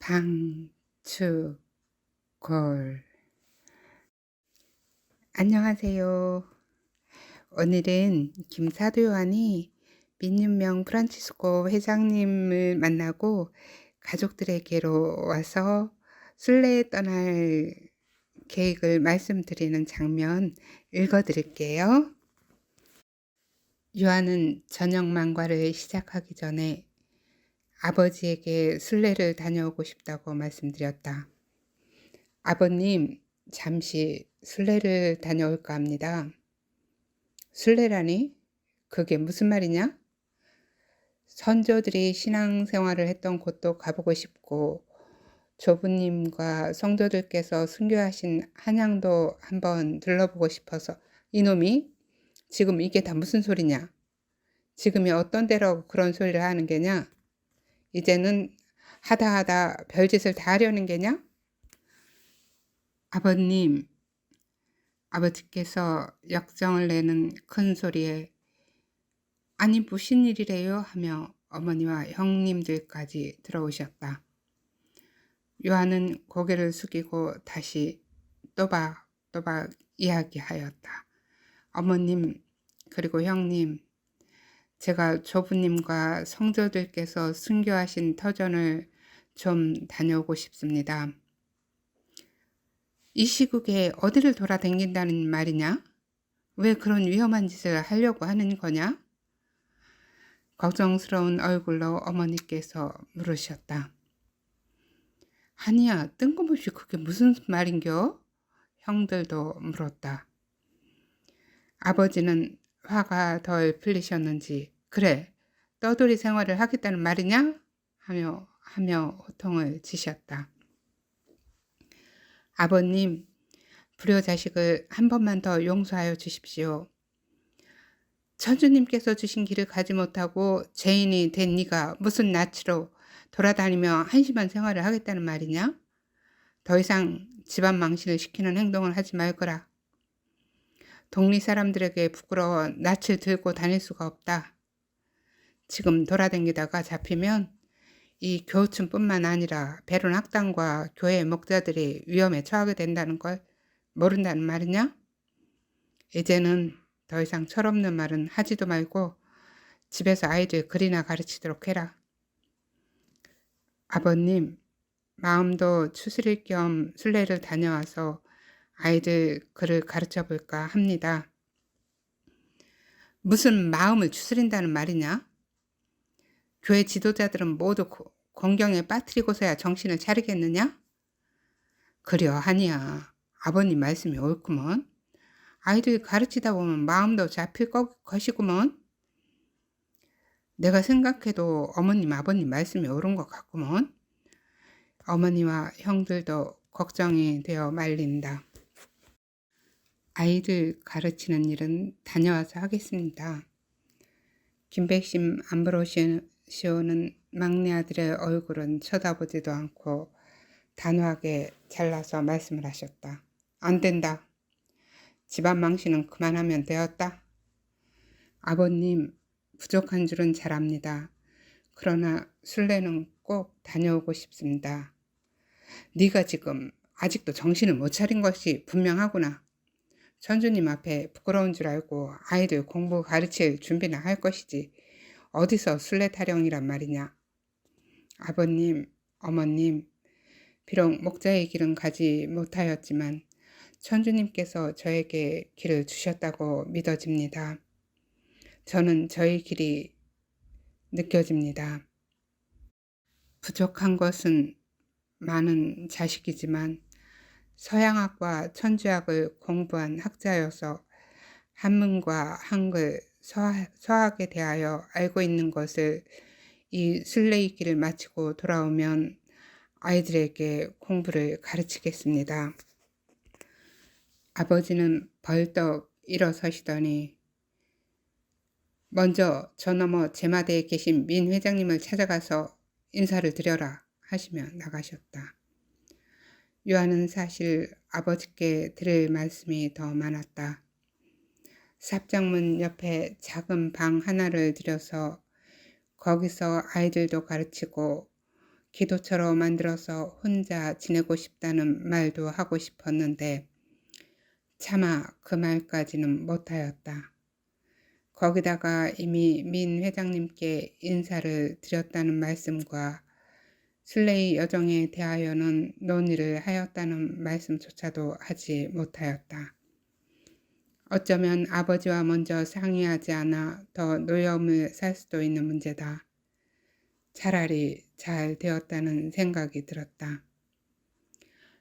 방추골. 안녕하세요. 오늘은 김사도 요한이 민윤명 프란치스코 회장님을 만나고 가족들에게로 와서 순례에 떠날 계획을 말씀드리는 장면 읽어드릴게요. 요한은 저녁 망과를 시작하기 전에 아버지에게 순례를 다녀오고 싶다고 말씀드렸다. 아버님, 잠시 순례를 다녀올까 합니다. 순례라니? 그게 무슨 말이냐? 선조들이 신앙생활을 했던 곳도 가보고 싶고 조부님과 성도들께서 순교하신 한양도 한번 들러보고 싶어서. 이놈이 지금 이게 다 무슨 소리냐? 지금이 어떤 데라고 그런 소리를 하는 게냐? 이제는 하다 별짓을 다 하려는 게냐? 아버님, 아버지께서 역정을 내는 큰 소리에 아니 무슨 일이래요? 하며 어머니와 형님들까지 들어오셨다. 요한은 고개를 숙이고 다시 또박또박 이야기하였다. 어머님, 그리고 형님, 제가 조부님과 성도들께서 순교하신 터전을 좀 다녀오고 싶습니다. 이 시국에 어디를 돌아다닌다는 말이냐? 왜 그런 위험한 짓을 하려고 하는 거냐? 걱정스러운 얼굴로 어머니께서 물으셨다. 아니야, 뜬금없이 그게 무슨 말인겨? 형들도 물었다. 아버지는 화가 덜 풀리셨는지 그래, 떠돌이 생활을 하겠다는 말이냐? 하며 호통을 치셨다. 아버님, 불효자식을 한 번만 더 용서하여 주십시오. 천주님께서 주신 길을 가지 못하고 죄인이 된 네가 무슨 낯으로 돌아다니며 한심한 생활을 하겠다는 말이냐? 더 이상 집안 망신을 시키는 행동을 하지 말거라. 동리 사람들에게 부끄러워 낯을 들고 다닐 수가 없다. 지금 돌아다니다가 잡히면 이 교우층뿐만 아니라 배론 학당과 교회 목자들이 위험에 처하게 된다는 걸 모른다는 말이냐? 이제는 더 이상 철없는 말은 하지도 말고 집에서 아이들 글이나 가르치도록 해라. 아버님, 마음도 추스릴 겸 순례를 다녀와서 아이들 글을 가르쳐 볼까 합니다. 무슨 마음을 추스린다는 말이냐? 교회 지도자들은 모두 공경에 빠뜨리고서야 정신을 차리겠느냐? 그려 하니야. 아버님 말씀이 옳구먼. 아이들 가르치다 보면 마음도 잡힐 것이구먼. 내가 생각해도 어머님 아버님 말씀이 옳은 것 같구먼. 어머니와 형들도 걱정이 되어 말린다. 아이들 가르치는 일은 다녀와서 하겠습니다. 김백심 암브로시오는 막내 아들의 얼굴은 쳐다보지도 않고 단호하게 잘라서 말씀을 하셨다. 안 된다. 집안 망신은 그만하면 되었다. 아버님, 부족한 줄은 잘 압니다. 그러나 순례는 꼭 다녀오고 싶습니다. 네가 지금 아직도 정신을 못 차린 것이 분명하구나. 천주님 앞에 부끄러운 줄 알고 아이들 공부 가르칠 준비나 할 것이지 어디서 순례 타령이란 말이냐. 아버님, 어머님, 비록 목자의 길은 가지 못하였지만 천주님께서 저에게 길을 주셨다고 믿어집니다. 저는 저의 길이 느껴집니다. 부족한 것은 많은 자식이지만 서양학과 천주학을 공부한 학자여서 한문과 한글, 서학에 대하여 알고 있는 것을 이 순례의 길을 마치고 돌아오면 아이들에게 공부를 가르치겠습니다. 아버지는 벌떡 일어서시더니 먼저 저 너머 제마대에 계신 민 회장님을 찾아가서 인사를 드려라 하시며 나가셨다. 요한은 사실 아버지께 들을 말씀이 더 많았다. 삽장문 옆에 작은 방 하나를 들여서 거기서 아이들도 가르치고 기도처로 만들어서 혼자 지내고 싶다는 말도 하고 싶었는데 차마 그 말까지는 못하였다. 거기다가 이미 민 회장님께 인사를 드렸다는 말씀과 슬레이 여정에 대하여는 논의를 하였다는 말씀조차도 하지 못하였다. 어쩌면 아버지와 먼저 상의하지 않아 더 노여움을 살 수도 있는 문제다. 차라리 잘 되었다는 생각이 들었다.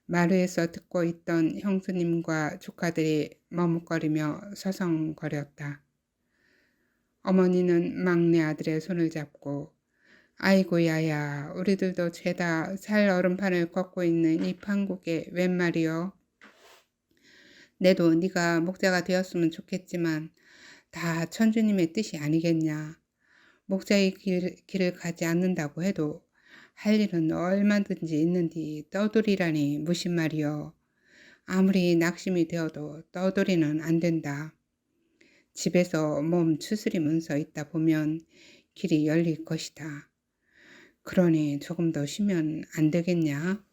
마루에서 듣고 있던 형수님과 조카들이 머뭇거리며 서성거렸다. 어머니는 막내 아들의 손을 잡고 아이고 야야 우리들도 죄다 살 얼음판을 걷고 있는 이 판국에 웬 말이여. 내도 네가 목자가 되었으면 좋겠지만 다 천주님의 뜻이 아니겠냐. 목자의 길을 가지 않는다고 해도 할 일은 얼마든지 있는디 떠돌이라니 무슨 말이여. 아무리 낙심이 되어도 떠돌이는 안 된다. 집에서 몸 추스리면서 있다 보면 길이 열릴 것이다. 그러니 조금 더 쉬면 안 되겠냐?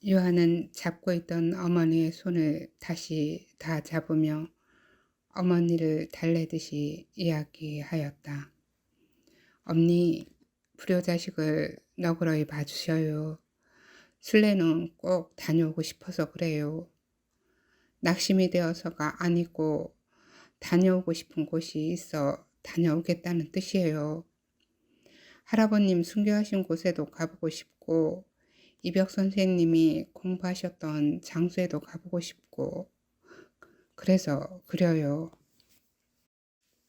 요한은 잡고 있던 어머니의 손을 다시 다 잡으며 어머니를 달래듯이 이야기하였다. 엄니, 불효자식을 너그러이 봐주셔요. 순례는 꼭 다녀오고 싶어서 그래요. 낙심이 되어서가 아니고 다녀오고 싶은 곳이 있어 다녀오겠다는 뜻이에요. 할아버님 순교하신 곳에도 가보고 싶고 이벽 선생님이 공부하셨던 장소에도 가보고 싶고 그래서 그려요.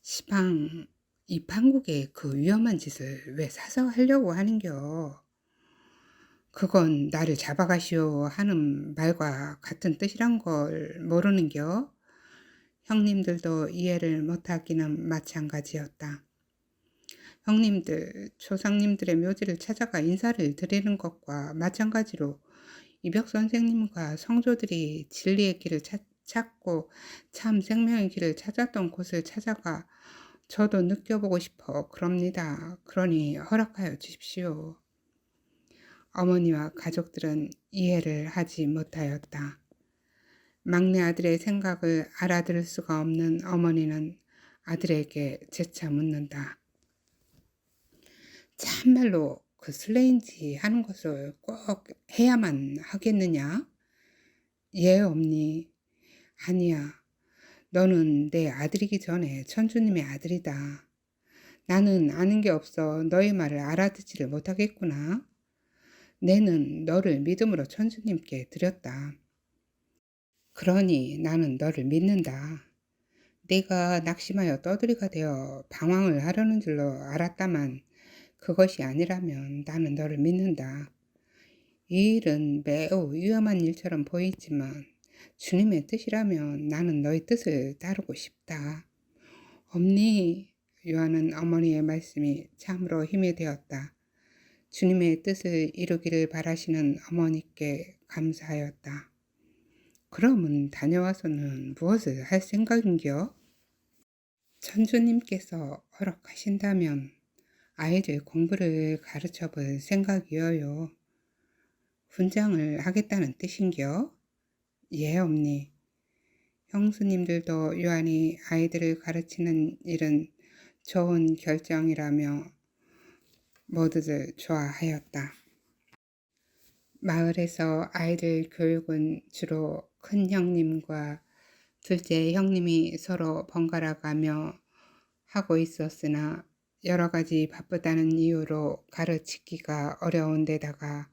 시방 이 판국에 그 위험한 짓을 왜 사서 하려고 하는겨? 그건 나를 잡아가시오 하는 말과 같은 뜻이란 걸 모르는겨? 형님들도 이해를 못하기는 마찬가지였다. 형님들, 조상님들의 묘지를 찾아가 인사를 드리는 것과 마찬가지로 이벽 선생님과 성조들이 진리의 길을 찾고 참 생명의 길을 찾았던 곳을 찾아가 저도 느껴보고 싶어 그럽니다. 그러니 허락하여 주십시오. 어머니와 가족들은 이해를 하지 못하였다. 막내 아들의 생각을 알아들을 수가 없는 어머니는 아들에게 재차 묻는다. 참말로 그 슬레인지 하는 것을 꼭 해야만 하겠느냐? 예, 엄니. 아니야. 너는 내 아들이기 전에 천주님의 아들이다. 나는 아는 게 없어 너의 말을 알아듣지를 못하겠구나. 내는 너를 믿음으로 천주님께 드렸다. 그러니 나는 너를 믿는다. 네가 낙심하여 떠돌이가 되어 방황을 하려는 줄로 알았다만 그것이 아니라면 나는 너를 믿는다. 이 일은 매우 위험한 일처럼 보이지만 주님의 뜻이라면 나는 너의 뜻을 따르고 싶다. 엄니, 요한은 어머니의 말씀이 참으로 힘이 되었다. 주님의 뜻을 이루기를 바라시는 어머니께 감사하였다. 그러면 다녀와서는 무엇을 할 생각인겨? 천주님께서 허락하신다면 아이들 공부를 가르쳐 볼 생각이어요. 훈장을 하겠다는 뜻인겨? 예, 엄니. 형수님들도 요한이 아이들을 가르치는 일은 좋은 결정이라며 모두들 좋아하였다. 마을에서 아이들 교육은 주로 큰 형님과 둘째 형님이 서로 번갈아 가며 하고 있었으나 여러 가지 바쁘다는 이유로 가르치기가 어려운 데다가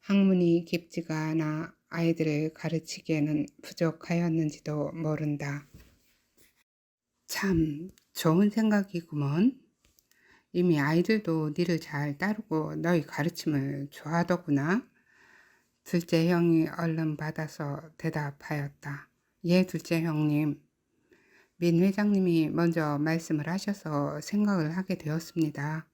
학문이 깊지가 않아 아이들을 가르치기에는 부족하였는지도 모른다. 참 좋은 생각이구먼. 이미 아이들도 니를 잘 따르고 너희 가르침을 좋아하더구나. 둘째 형이 얼른 받아서 대답하였다. 예, 둘째 형님. 민 회장님이 먼저 말씀을 하셔서 생각을 하게 되었습니다.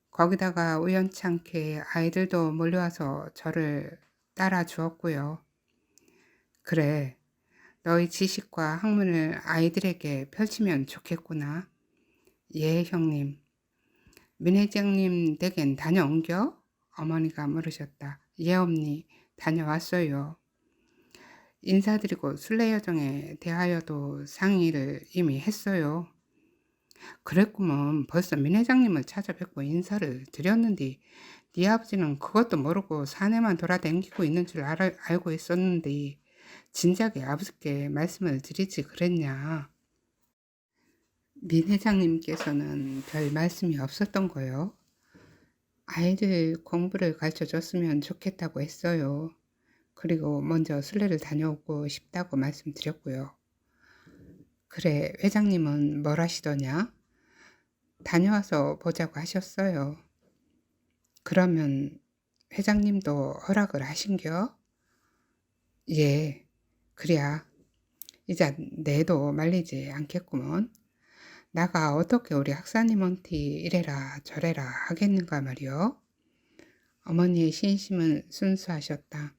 거기다가 우연찮게 아이들도 몰려와서 저를 따라 주었고요. 그래, 너희 지식과 학문을 아이들에게 펼치면 좋겠구나. 예, 형님. 민 회장님 댁엔 다녀온겨? 어머니가 물으셨다. 예, 엄니. 다녀왔어요. 인사드리고 순례 여정에 대하여도 상의를 이미 했어요. 그랬구먼. 벌써 민 회장님을 찾아뵙고 인사를 드렸는데 네 아버지는 그것도 모르고 사내만 돌아다니고 있는 줄 알고 있었는데 진작에 아버지께 말씀을 드리지 그랬냐. 민 회장님께서는 별 말씀이 없었던 거요. 아이들 공부를 가르쳐줬으면 좋겠다고 했어요. 그리고 먼저 순례를 다녀오고 싶다고 말씀드렸고요. 그래, 회장님은 뭘 하시더냐? 다녀와서 보자고 하셨어요. 그러면 회장님도 허락을 하신겨? 예, 그래야 이제 내도 말리지 않겠구먼. 나가 어떻게 우리 학사님한테 이래라 저래라 하겠는가 말이요. 어머니의 신심은 순수하셨다.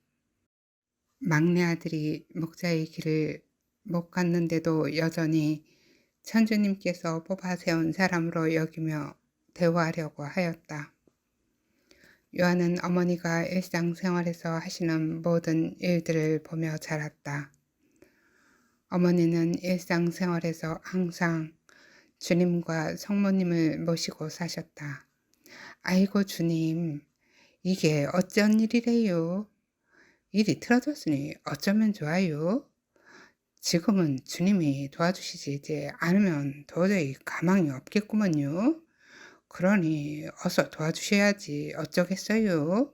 막내 아들이 목자의 길을 못 갔는데도 여전히 천주님께서 뽑아 세운 사람으로 여기며 대우하려고 하였다. 요한은 어머니가 일상생활에서 하시는 모든 일들을 보며 자랐다. 어머니는 일상생활에서 항상 주님과 성모님을 모시고 사셨다. 아이고 주님, 이게 어쩐 일이래요? 일이 틀어졌으니 어쩌면 좋아요? 지금은 주님이 도와주시지 않으면 도저히 가망이 없겠구먼요. 그러니 어서 도와주셔야지 어쩌겠어요?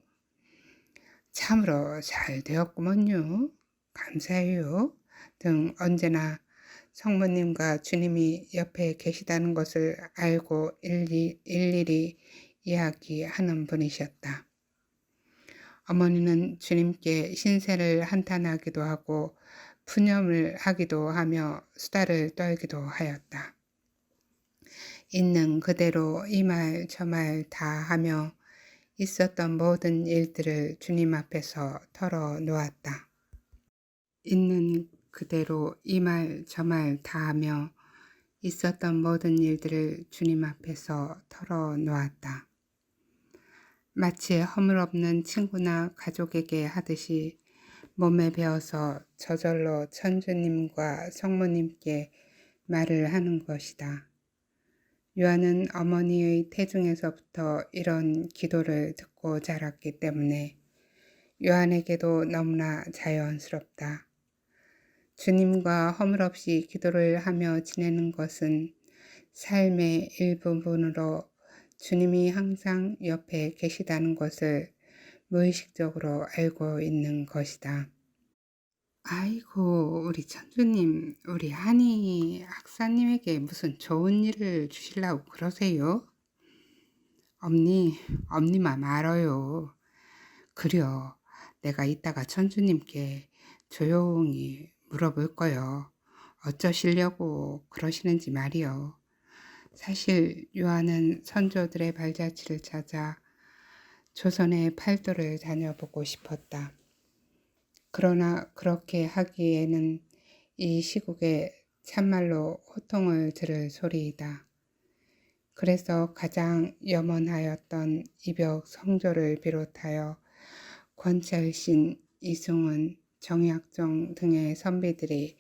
참으로 잘 되었구먼요. 감사해요. 등 언제나 성모님과 주님이 옆에 계시다는 것을 알고 일일이 이야기하는 분이셨다. 어머니는 주님께 신세를 한탄하기도 하고 푸념을 하기도 하며 수다를 떨기도 하였다. 있는 그대로 이 말 저 말 다 하며 있었던 모든 일들을 주님 앞에서 털어놓았다. 있는 그대로 이 말 저 말 다 하며 있었던 모든 일들을 주님 앞에서 털어놓았다. 마치 허물없는 친구나 가족에게 하듯이 몸에 배어서 저절로 천주님과 성모님께 말을 하는 것이다. 요한은 어머니의 태중에서부터 이런 기도를 듣고 자랐기 때문에 요한에게도 너무나 자연스럽다. 주님과 허물없이 기도를 하며 지내는 것은 삶의 일부분으로 주님이 항상 옆에 계시다는 것을 무의식적으로 알고 있는 것이다. 아이고, 우리 천주님, 우리 한이 학사님에게 무슨 좋은 일을 주시려고 그러세요? 엄니만 말어요. 그려, 내가 이따가 천주님께 조용히 물어볼 거요. 어쩌시려고 그러시는지 말이요. 사실 요한은 선조들의 발자취를 찾아 조선의 팔도를 다녀보고 싶었다. 그러나 그렇게 하기에는 이 시국에 참말로 호통을 들을 소리이다. 그래서 가장 염원하였던 이벽 성조를 비롯하여 권철신, 이승훈, 정약정 등의 선비들이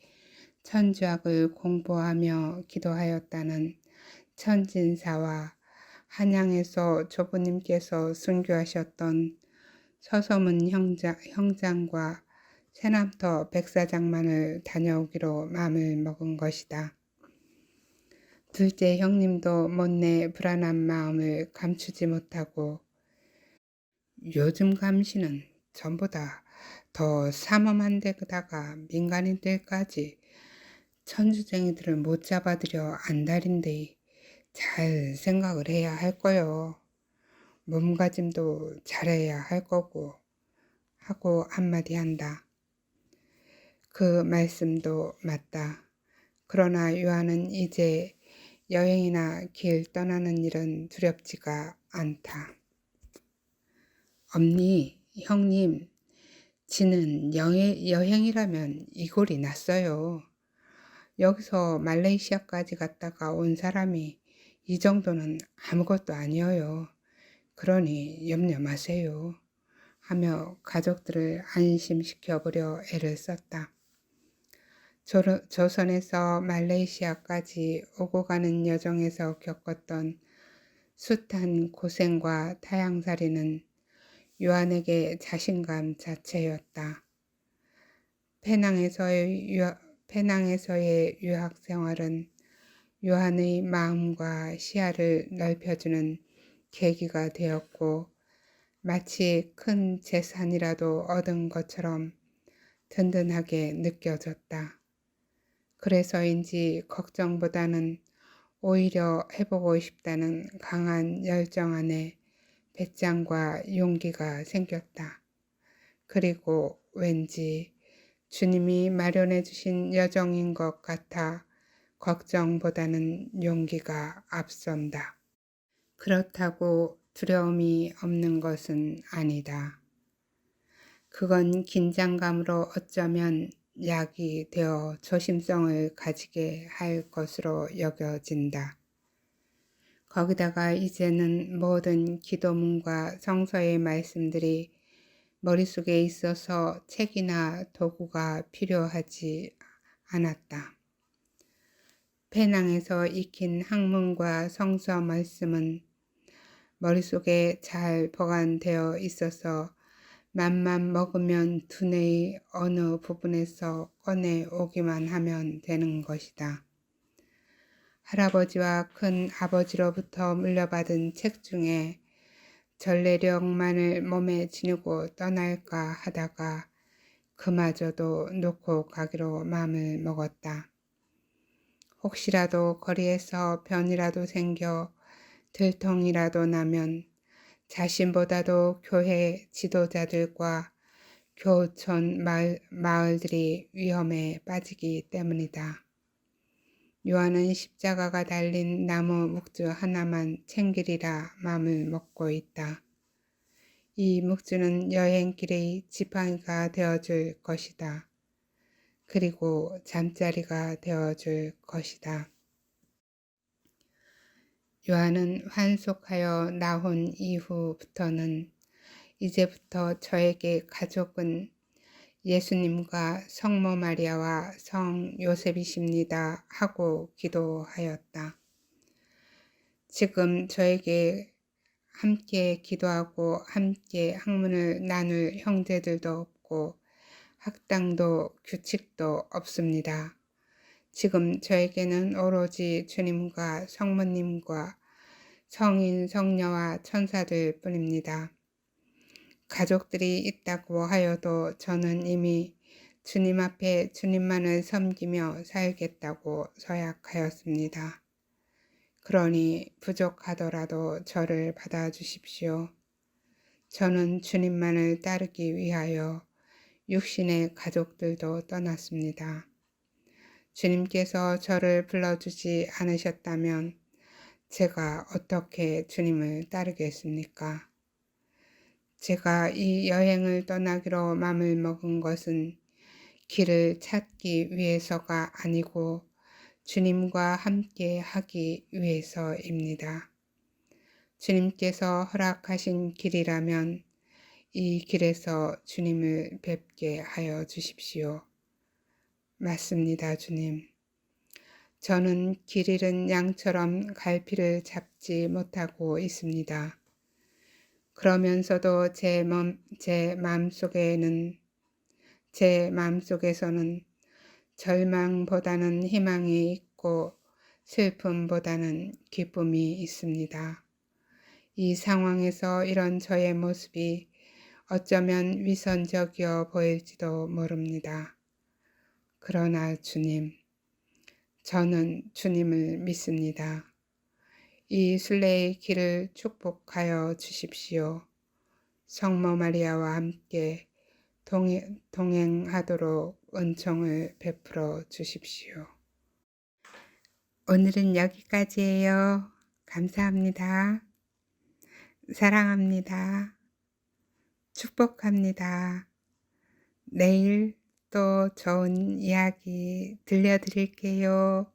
천주학을 공부하며 기도하였다는 천진사와 한양에서 조부님께서 순교하셨던 서소문 형장과 새남터 백사장만을 다녀오기로 마음을 먹은 것이다. 둘째 형님도 못내 불안한 마음을 감추지 못하고 요즘 감시는 전보다 더 삼엄한 데다가 민간인들까지 천주쟁이들을 못 잡아들여 안달인데 잘 생각을 해야 할 거요. 몸가짐도 잘해야 할 거고 하고 한마디 한다. 그 말씀도 맞다. 그러나 요한은 이제 여행이나 길 떠나는 일은 두렵지가 않다. 엄니, 형님, 지는 여행이라면 이골이 났어요. 여기서 말레이시아까지 갔다가 온 사람이 이 정도는 아무것도 아니어요. 그러니 염려 마세요. 하며 가족들을 안심시켜 보려 애를 썼다. 조선에서 말레이시아까지 오고 가는 여정에서 겪었던 숱한 고생과 타향살이는 요한에게 자신감 자체였다. 페낭에서의 유학 생활은 요한의 마음과 시야를 넓혀주는 계기가 되었고 마치 큰 재산이라도 얻은 것처럼 든든하게 느껴졌다. 그래서인지 걱정보다는 오히려 해보고 싶다는 강한 열정 안에 배짱과 용기가 생겼다. 그리고 왠지 주님이 마련해 주신 여정인 것 같아 걱정보다는 용기가 앞선다. 그렇다고 두려움이 없는 것은 아니다. 그건 긴장감으로 어쩌면 약이 되어 조심성을 가지게 할 것으로 여겨진다. 거기다가 이제는 모든 기도문과 성서의 말씀들이 머릿속에 있어서 책이나 도구가 필요하지 않았다. 페낭에서 익힌 학문과 성서 말씀은 머릿속에 잘 보관되어 있어서 맘만 먹으면 두뇌의 어느 부분에서 꺼내 오기만 하면 되는 것이다. 할아버지와 큰 아버지로부터 물려받은 책 중에 전래력만을 몸에 지니고 떠날까 하다가 그마저도 놓고 가기로 마음을 먹었다. 혹시라도 거리에서 변이라도 생겨 들통이라도 나면 자신보다도 교회 지도자들과 교촌 마을들이 위험에 빠지기 때문이다. 요한은 십자가가 달린 나무 묵주 하나만 챙기리라 마음을 먹고 있다. 이 묵주는 여행길의 지팡이가 되어줄 것이다. 그리고 잠자리가 되어줄 것이다. 요한은 환속하여 나온 이후부터는 이제부터 저에게 가족은 예수님과 성모 마리아와 성 요셉이십니다 하고 기도하였다. 지금 저에게 함께 기도하고 함께 학문을 나눌 형제들도 없고 학당도 규칙도 없습니다. 지금 저에게는 오로지 주님과 성모님과 성인, 성녀와 천사들 뿐입니다. 가족들이 있다고 하여도 저는 이미 주님 앞에 주님만을 섬기며 살겠다고 서약하였습니다. 그러니 부족하더라도 저를 받아주십시오. 저는 주님만을 따르기 위하여 육신의 가족들도 떠났습니다. 주님께서 저를 불러주지 않으셨다면 제가 어떻게 주님을 따르겠습니까? 제가 이 여행을 떠나기로 마음을 먹은 것은 길을 찾기 위해서가 아니고 주님과 함께 하기 위해서입니다. 주님께서 허락하신 길이라면 이 길에서 주님을 뵙게 하여 주십시오. 맞습니다, 주님. 저는 길 잃은 양처럼 갈피를 잡지 못하고 있습니다. 그러면서도 제 마음속에서는 절망보다는 희망이 있고 슬픔보다는 기쁨이 있습니다. 이 상황에서 이런 저의 모습이 어쩌면 위선적이어 보일지도 모릅니다. 그러나 주님, 저는 주님을 믿습니다. 이 순례의 길을 축복하여 주십시오. 성모 마리아와 함께 동행하도록 은총을 베풀어 주십시오. 오늘은 여기까지예요. 감사합니다. 사랑합니다. 축복합니다. 내일 또 좋은 이야기 들려드릴게요.